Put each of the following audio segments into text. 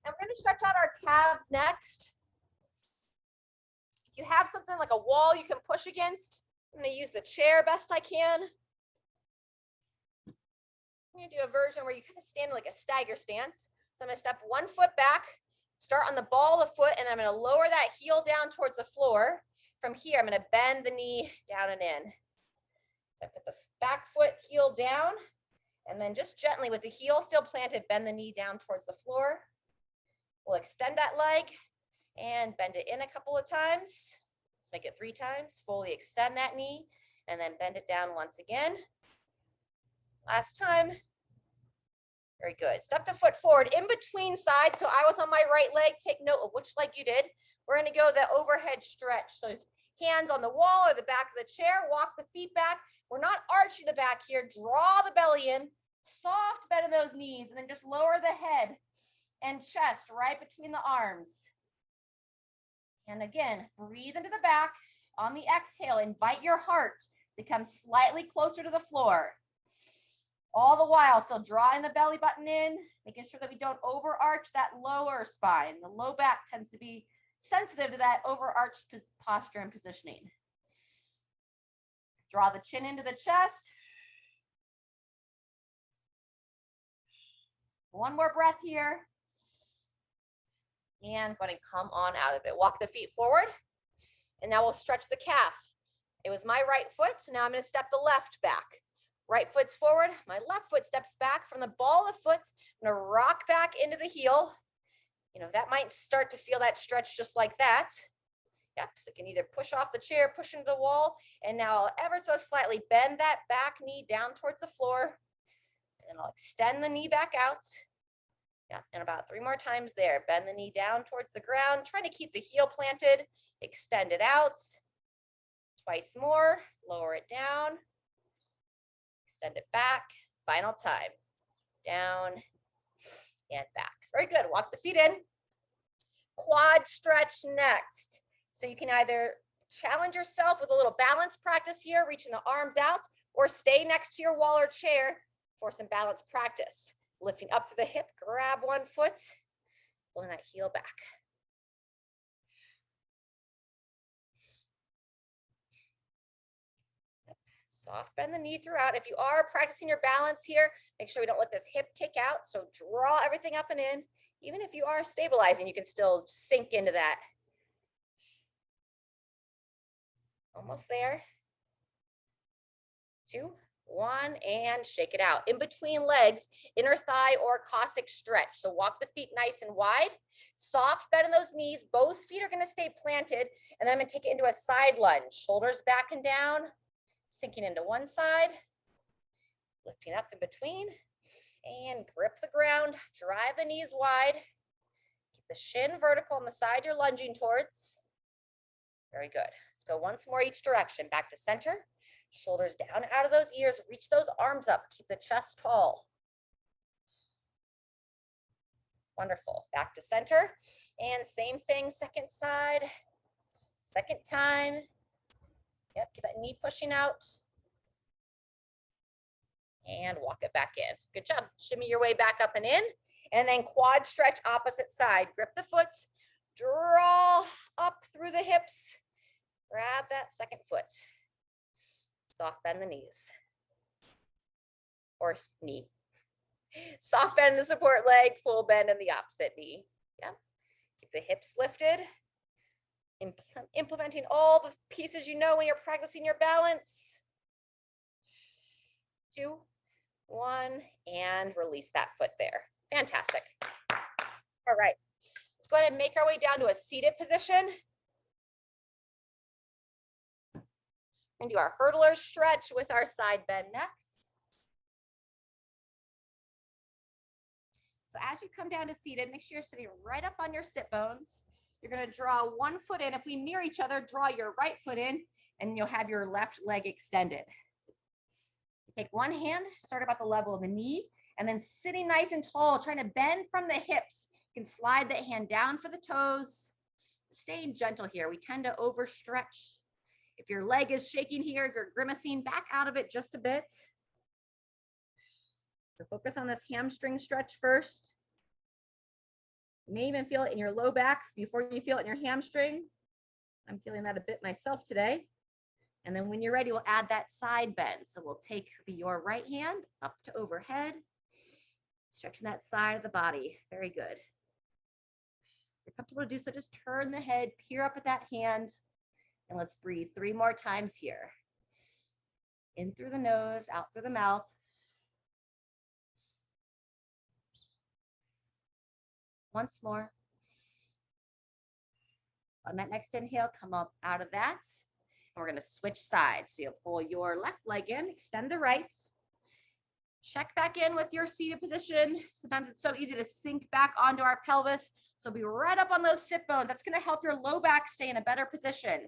And we're going to stretch out our calves next. If you have something like a wall you can push against, I'm going to use the chair best I can. I'm going to do a version where you kind of stand like a stagger stance. So I'm going to step 1 foot back, start on the ball of the foot, and I'm going to lower that heel down towards the floor. From here, I'm going to bend the knee down and in. So I put the back foot heel down, and then just gently with the heel still planted, bend the knee down towards the floor. We'll extend that leg and bend it in a couple of times. Let's make it 3 times. Fully extend that knee and then bend it down once again. Last time. Very good. Step the foot forward in between sides. So I was on my right leg. Take note of which leg you did. We're going to go the overhead stretch. So hands on the wall or the back of the chair. Walk the feet back. We're not arching the back here. Draw the belly in. Soft bend in those knees. And then just lower the head and chest right between the arms. And again, breathe into the back. On the exhale, invite your heart to come slightly closer to the floor. All the while, still drawing the belly button in, making sure that we don't overarch that lower spine. The low back tends to be sensitive to that overarched posture and positioning. Draw the chin into the chest. One more breath here. And go ahead and come on out of it. Walk the feet forward. And now we'll stretch the calf. It was my right foot, so now I'm going to step the left back. Right foot's forward, my left foot steps back from the ball of the foot. I'm gonna rock back into the heel. You know, that might start to feel that stretch just like that. Yep, so you can either push off the chair, push into the wall, and now I'll ever so slightly bend that back knee down towards the floor. And then I'll extend the knee back out. Yeah, and about 3 more times there. Bend the knee down towards the ground, trying to keep the heel planted, extend it out. Twice more, lower it down. Extend it back, final time, down and back. Very good, walk the feet in. Quad stretch next. So you can either challenge yourself with a little balance practice here, reaching the arms out, or stay next to your wall or chair for some balance practice. Lifting up through the hip, grab 1 foot, pulling that heel back. Soft bend the knee throughout. If you are practicing your balance here, make sure we don't let this hip kick out. So draw everything up and in. Even if you are stabilizing, you can still sink into that. Almost there. 2, 1, and shake it out. In between legs, inner thigh or Cossack stretch. So walk the feet nice and wide. Soft bend in those knees. Both feet are going to stay planted. And then I'm going to take it into a side lunge. Shoulders back and down. Sinking into one side, lifting up in between, and grip the ground, drive the knees wide, keep the shin vertical on the side you're lunging towards. Very good. Let's go once more each direction, back to center, shoulders down out of those ears, reach those arms up, keep the chest tall. Wonderful, back to center, and same thing, second side, second time. Yep, keep that knee pushing out. And walk it back in. Good job. Shimmy your way back up and in. And then quad stretch opposite side. Grip the foot. Draw up through the hips. Grab that second foot. Soft bend the knees. Or knee. Soft bend the support leg. Full bend in the opposite knee. Yep. Keep the hips lifted. Implementing all the pieces you know when you're practicing your balance. 2, 1, and release that foot there. Fantastic. All right, let's go ahead and make our way down to a seated position. We're going to do our hurdler stretch with our side bend next. So as you come down to seated, make sure you're sitting right up on your sit bones. You're going to draw 1 foot in. If we mirror each other, draw your right foot in, and you'll have your left leg extended. You take one hand, start about the level of the knee, and then sitting nice and tall, trying to bend from the hips. You can slide that hand down for the toes. Staying gentle here. We tend to overstretch. If your leg is shaking here, if you're grimacing, back out of it just a bit. So focus on this hamstring stretch first. You may even feel it in your low back before you feel it in your hamstring. I'm feeling that a bit myself today. And then when you're ready, we'll add that side bend. So we'll take your right hand up to overhead, stretching that side of the body. Very good. If you're comfortable to do so, just turn the head, peer up at that hand, and let's breathe 3 more times here. In through the nose, out through the mouth. Once more. On that next inhale, come up out of that. And we're going to switch sides. So you'll pull your left leg in, extend the right. Check back in with your seated position. Sometimes it's so easy to sink back onto our pelvis. So be right up on those sit bones. That's going to help your low back stay in a better position.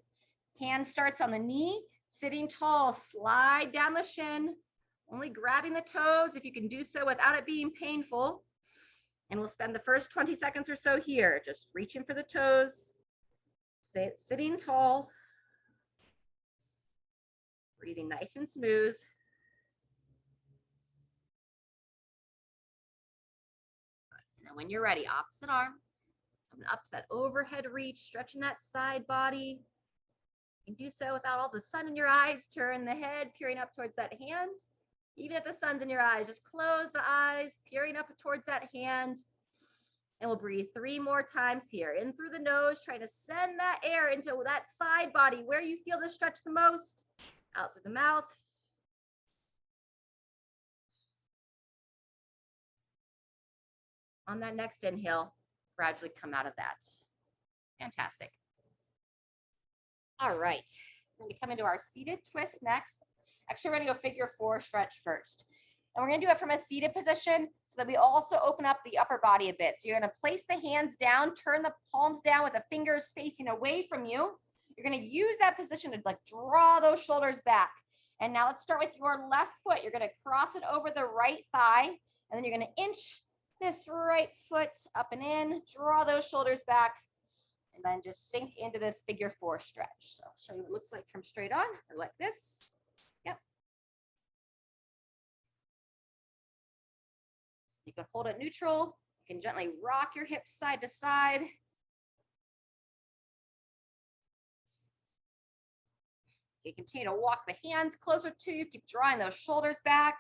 Hand starts on the knee, sitting tall, slide down the shin, only grabbing the toes if you can do so without it being painful. And we'll spend the first 20 seconds or so here, just reaching for the toes, sitting tall, breathing nice and smooth. And then when you're ready, opposite arm, coming up to that overhead reach, stretching that side body. You can do so without all the sun in your eyes. Turn the head, peering up towards that hand. Even if the sun's in your eyes, just close the eyes, peering up towards that hand. And we'll breathe 3 more times here. In through the nose, trying to send that air into that side body where you feel the stretch the most. Out through the mouth. On that next inhale, gradually come out of that. Fantastic. All right, we're going to come into our seated twist next. Actually, we're going to go figure 4 stretch first. And we're going to do it from a seated position so that we also open up the upper body a bit. So you're going to place the hands down, turn the palms down with the fingers facing away from you. You're going to use that position to like draw those shoulders back. And now let's start with your left foot. You're going to cross it over the right thigh, and then you're going to inch this right foot up and in, draw those shoulders back, and then just sink into this figure 4 stretch. So I'll show you what it looks like from straight on, or like this. Yep. You can hold it neutral. You can gently rock your hips side to side. You continue to walk the hands closer to you. Keep drawing those shoulders back,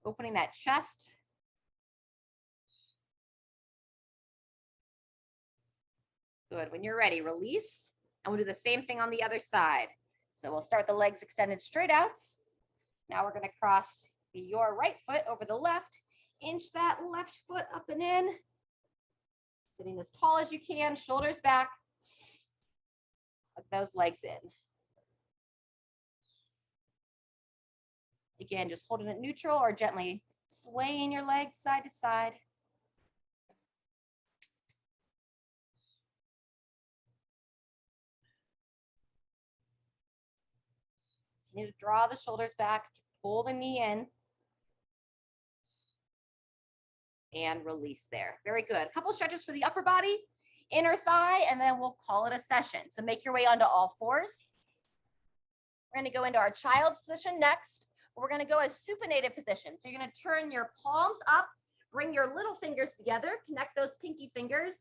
opening that chest. Good. When you're ready, release. And we'll do the same thing on the other side. So we'll start the legs extended straight out. Now we're going to cross your right foot over the left. Inch that left foot up and in. Sitting as tall as you can, shoulders back. Tuck those legs in. Again, just holding it neutral or gently swaying your legs side to side. Continue to draw the shoulders back, pull the knee in, and release there. Very good. A couple stretches for the upper body, inner thigh, and then we'll call it a session. So make your way onto all fours. We're going to go into our child's position next. We're going to go as supinated position. So you're going to turn your palms up, bring your little fingers together, connect those pinky fingers,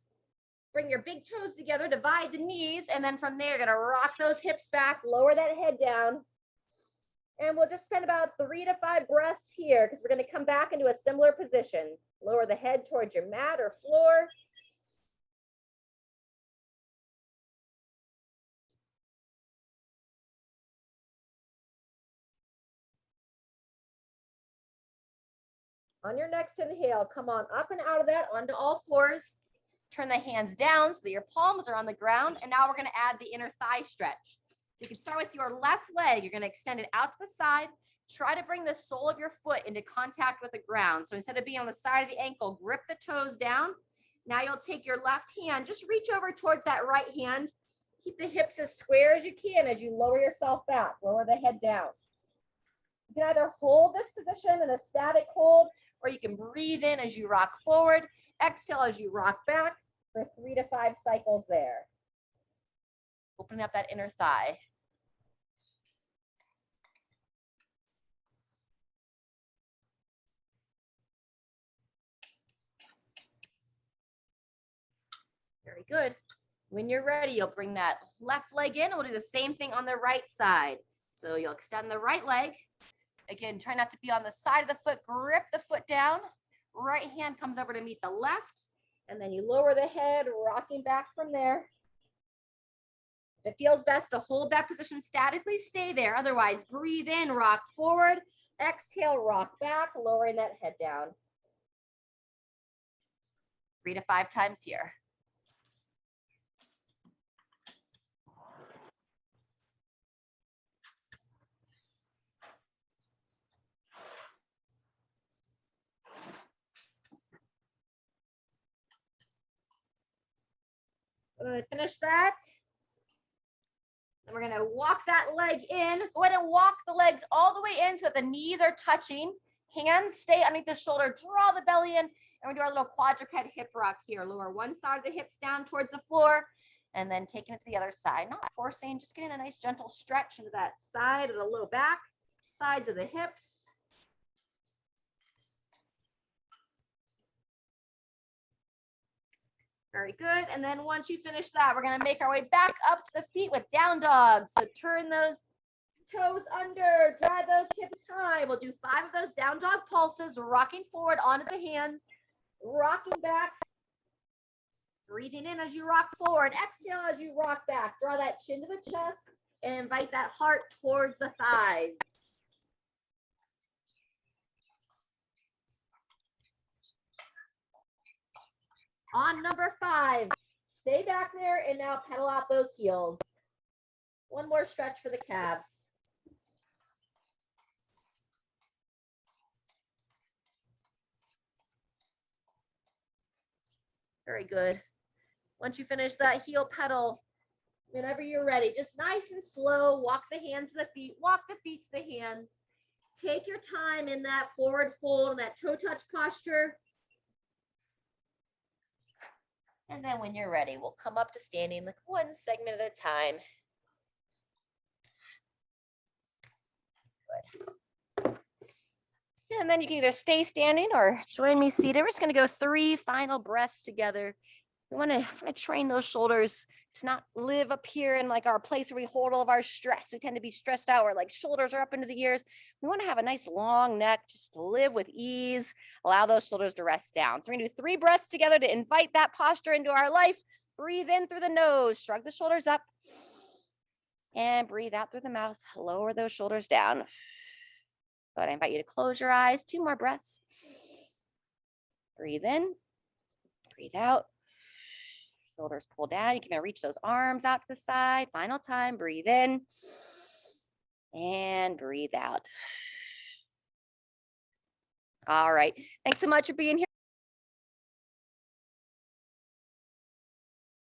bring your big toes together, divide the knees, and then from there, you're going to rock those hips back, lower that head down. And we'll just spend about 3 to 5 breaths here because we're going to come back into a similar position. Lower the head towards your mat or floor. On your next inhale, come on up and out of that onto all fours. Turn the hands down so that your palms are on the ground. And now we're going to add the inner thigh stretch. So you can start with your left leg. You're going to extend it out to the side. Try to bring the sole of your foot into contact with the ground. So instead of being on the side of the ankle, grip the toes down. Now you'll take your left hand, just reach over towards that right hand. Keep the hips as square as you can as you lower yourself back. Lower the head down. You can either hold this position in a static hold, or you can breathe in as you rock forward. Exhale as you rock back for 3 to 5 cycles there. Opening up that inner thigh. Very good. When you're ready, you'll bring that left leg in. We'll do the same thing on the right side. So you'll extend the right leg. Again, try not to be on the side of the foot. Grip the foot down. Right hand comes over to meet the left. And then you lower the head, rocking back from there. If it feels best to hold that position statically, stay there. Otherwise, breathe in, rock forward. Exhale, rock back, lowering that head down. 3 to 5 times here. Finish that. Then we're going to walk that leg in. Go ahead and walk the legs all the way in so that the knees are touching. Hands stay underneath the shoulder. Draw the belly in. And we do our little quadruped hip rock here. Lower one side of the hips down towards the floor. And then taking it to the other side. Not forcing, just getting a nice gentle stretch into that side of the low back. Sides of the hips. Very good. And then once you finish that, we're going to make our way back up to the feet with down dog. So turn those toes under, drive those hips high. We'll do 5 of those down dog pulses, rocking forward onto the hands, rocking back, breathing in as you rock forward, exhale as you rock back. Draw that chin to the chest and invite that heart towards the thighs. On number 5, stay back there and now pedal out those heels. One more stretch for the calves. Very good. Once you finish that heel pedal, whenever you're ready, just nice and slow, walk the hands to the feet, walk the feet to the hands. Take your time in that forward fold and that toe touch posture. And then when you're ready, we'll come up to standing like one segment at a time. Good. And then you can either stay standing or join me seated. We're just going to go 3 final breaths together. We want to train those shoulders to not live up here in like our place where we hold all of our stress. We tend to be stressed out where like shoulders are up into the ears. We want to have a nice long neck, just to live with ease. Allow those shoulders to rest down. So we're going to do 3 breaths together to invite that posture into our life. Breathe in through the nose, shrug the shoulders up, and breathe out through the mouth. Lower those shoulders down. But I invite you to close your eyes. 2 more breaths. Breathe in, breathe out. Shoulders pull down. You can reach those arms out to the side. Final time. Breathe in and breathe out. All right. Thanks so much for being here.